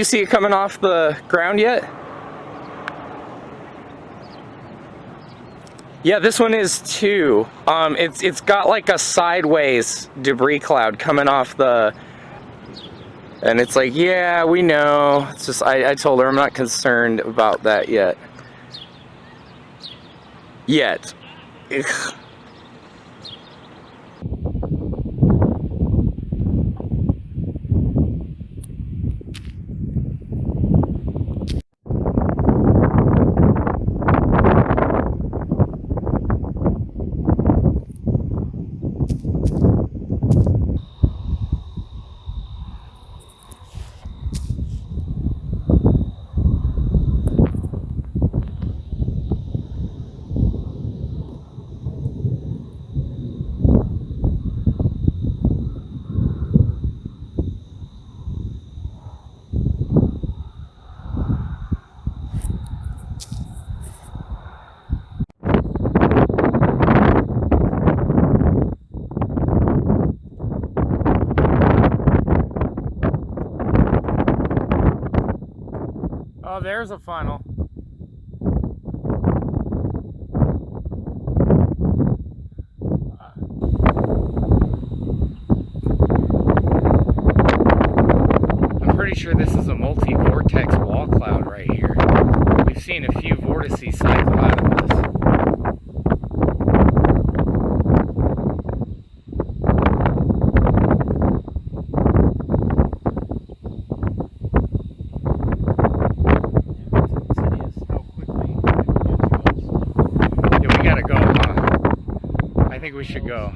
You see it coming off the ground yet? Yeah, this one is too. It's got like a sideways debris cloud coming off the, and it's like, yeah, we know. It's just I told her I'm not concerned about that yet. Ugh. Oh, there's a funnel. I'm pretty sure this is a multi-vortex wall cloud right here. We've seen a few vortices cycle out of this. I think we should go.